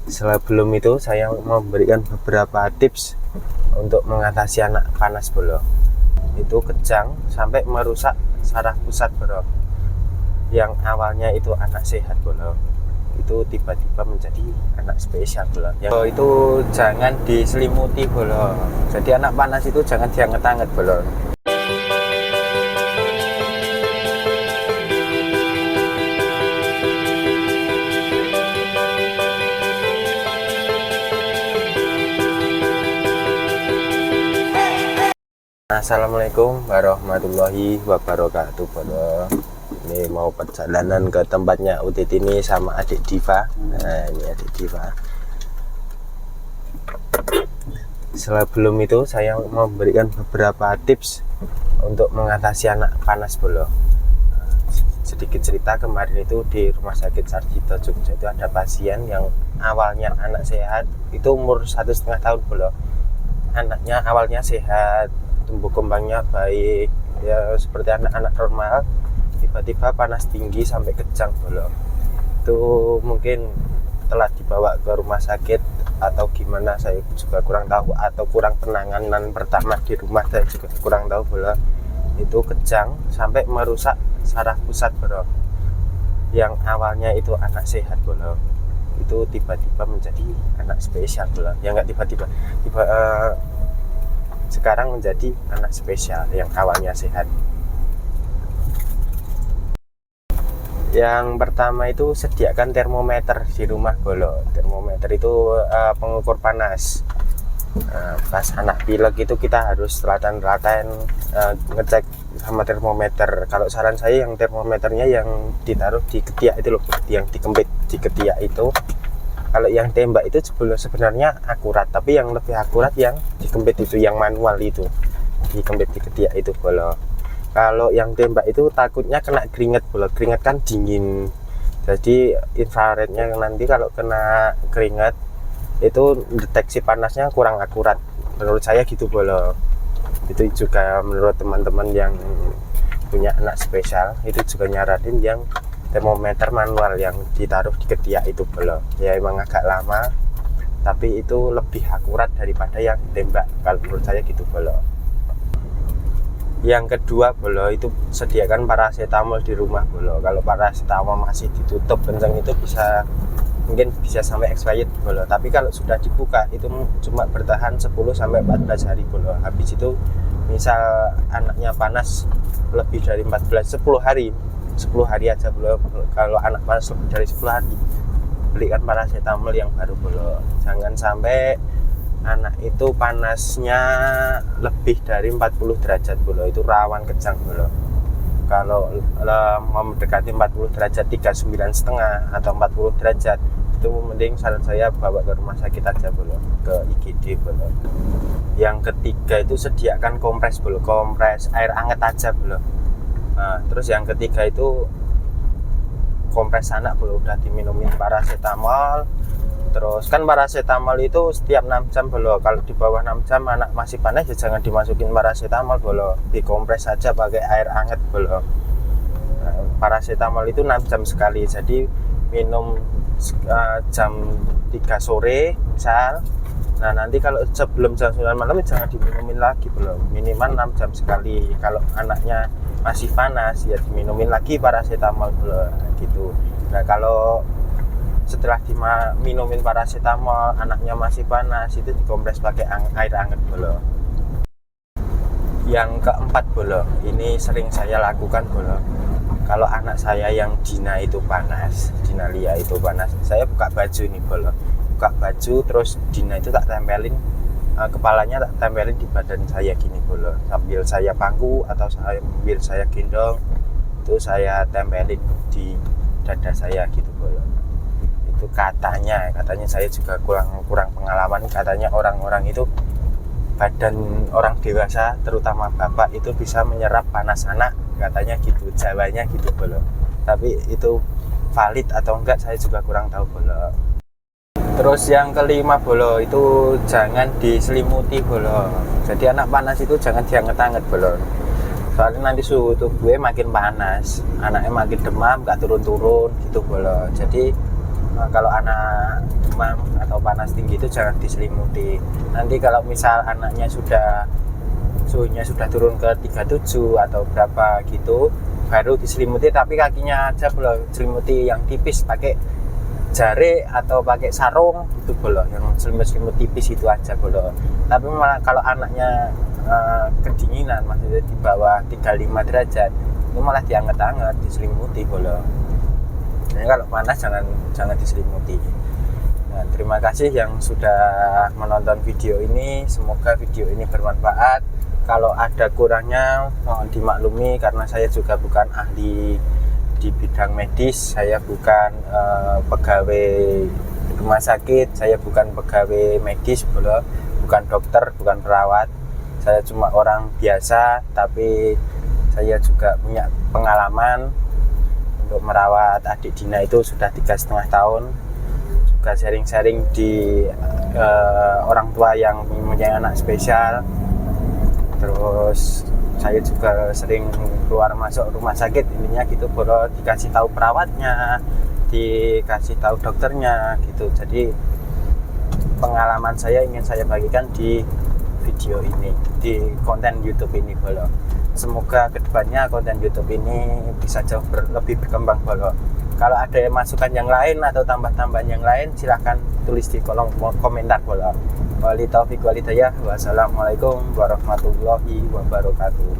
Sebelum itu saya memberikan beberapa tips untuk mengatasi anak panas bolo. Itu kejang sampai merusak saraf pusat bolo. Yang awalnya itu anak sehat bolo, itu tiba-tiba menjadi anak spesial bolo. Yang itu jangan diselimuti bolo. Jadi anak panas itu jangan dianget-anget bolo. Assalamualaikum warahmatullahi wabarakatuh bolo. Ini mau perjalanan ke tempatnya Udit ini sama adik Diva. Nah ini adik Diva. Sebelum itu saya memberikan beberapa tips untuk mengatasi anak panas bolo. Sedikit cerita, kemarin itu di Rumah Sakit Sarjito Jogja itu ada pasien yang awalnya anak sehat, itu umur 1,5 tahun bolo. Anaknya awalnya sehat, tumbuh kembangnya baik ya seperti anak-anak normal, tiba-tiba panas tinggi sampai kejang bolo. Itu mungkin telah dibawa ke rumah sakit atau gimana saya juga kurang tahu, atau kurang penanganan pertama di rumah saya juga kurang tahu bolo. Itu kejang sampai merusak saraf pusat bolo. Yang awalnya itu anak sehat bolo, itu tiba-tiba menjadi anak spesial bolo. Ya nggak tiba-tiba, sekarang menjadi anak spesial yang awalnya sehat. Yang pertama itu sediakan termometer di rumah bolo. Termometer itu pengukur panas. Pas anak pilek itu kita harus telaten ngecek sama termometer. Kalau saran saya yang termometernya yang ditaruh di ketiak itu loh, yang dikempit di ketiak itu. Kalau yang tembak itu sebenarnya akurat, tapi yang lebih akurat yang dikempit itu, yang manual itu, dikempit di ketiak itu bolo. Kalau yang tembak itu takutnya kena keringet bolo. Keringet kan dingin, jadi infrarednya nanti kalau kena keringet itu deteksi panasnya kurang akurat. Menurut saya gitu bolo. Itu juga menurut teman-teman yang punya anak spesial itu juga nyaranin yang termometer manual yang ditaruh di ketiak itu bolo. Ya emang agak lama, tapi itu lebih akurat daripada yang tembak kalau menurut saya gitu bolo. Yang kedua bolo, itu sediakan paracetamol di rumah bolo. Kalau paracetamol masih ditutup kencang itu mungkin bisa sampai expired bolo. Tapi kalau sudah dibuka itu cuma bertahan 10 sampai 14 hari bolo. Habis itu misal anaknya panas lebih dari 10 hari aja bolo. Kalau anak panas lebih dari 10 hari, belikan paracetamol yang baru bolo. Jangan sampai anak itu panasnya lebih dari 40 derajat bolo, itu rawan kejang bolo. Kalau mau mendekati 40 derajat, 39,5 atau 40 derajat, itu mending saran saya bawa ke rumah sakit aja bolo, ke IGD bolo. Yang ketiga itu sediakan kompres bolo, kompres air hangat aja bolo. Nah, terus yang ketiga itu kompres anak bolo, udah diminumin paracetamol. Terus kan paracetamol itu setiap 6 jam bolo. Kalau di bawah 6 jam anak masih panas ya jangan dimasukin paracetamol bolo, dikompres saja pakai air hangat bolo. Nah, paracetamol itu 6 jam sekali, jadi minum jam 3 sore misal. Nah nanti kalau sebelum jam 9 malam jangan diminumin lagi bolo, minimal 6 jam sekali. Kalau anaknya masih panas ya diminumin lagi paracetamol bolo, gitu. Nah kalau setelah minumin paracetamol anaknya masih panas, itu dikompres pakai air hangat bolo. Yang keempat bolo, ini sering saya lakukan bolo. Kalau anak saya yang Dina itu panas, Dina Lia itu panas, saya buka baju nih bolo. Buka baju terus Dina itu tak tempelin, kepalanya tak tempelin di badan saya gini bolo. Sambil saya pangku atau sambil saya gendong, itu saya tempelin di dada saya gitu bolo. Itu katanya saya juga kurang pengalaman, katanya orang-orang itu, badan orang dewasa terutama bapak itu bisa menyerap panas anak, katanya gitu, Jawanya gitu bolo. Tapi itu valid atau enggak saya juga kurang tahu bolo. Terus yang kelima bolo, itu jangan diselimuti bolo. Jadi anak panas itu jangan dianget-anget bolo. Soalnya nanti suhu tubuhnya makin panas, anaknya makin demam, gak turun-turun gitu bolo. Jadi kalau anak demam atau panas tinggi itu jangan diselimuti. Nanti kalau misal anaknya suhunya sudah turun ke 37 atau berapa gitu, baru diselimuti, tapi kakinya aja belum diselimuti yang tipis pakai jari atau pakai sarung itu boleh, yang selimut tipis itu aja boleh. Tapi malah kalau anaknya kedinginan, maksudnya di bawah 35 derajat, itu malah dianget-anget, diselimuti boleh. Jadi kalau panas jangan diselimuti. Nah, terima kasih yang sudah menonton video ini, semoga video ini bermanfaat. Kalau ada kurangnya mohon dimaklumi karena saya juga bukan ahli di bidang medis, saya bukan pegawai rumah sakit, saya bukan pegawai medis, bukan dokter, bukan perawat. Saya cuma orang biasa, tapi saya juga punya pengalaman untuk merawat adik Dina itu sudah 3,5 tahun. Juga sharing-sharing di orang tua yang mempunyai anak spesial. Terus saya juga sering keluar masuk rumah sakit, intinya gitu, baru dikasih tahu perawatnya, dikasih tahu dokternya gitu. Jadi pengalaman saya ingin saya bagikan di video ini, di konten YouTube ini bolo. Semoga kedepannya konten YouTube ini bisa jauh lebih berkembang bolo. Kalau ada masukan yang lain atau tambah-tambahan yang lain, silahkan tulis di kolom komentar bolo. Wali taufiq wal hidayah. Wassalamualaikum warahmatullahi wabarakatuh.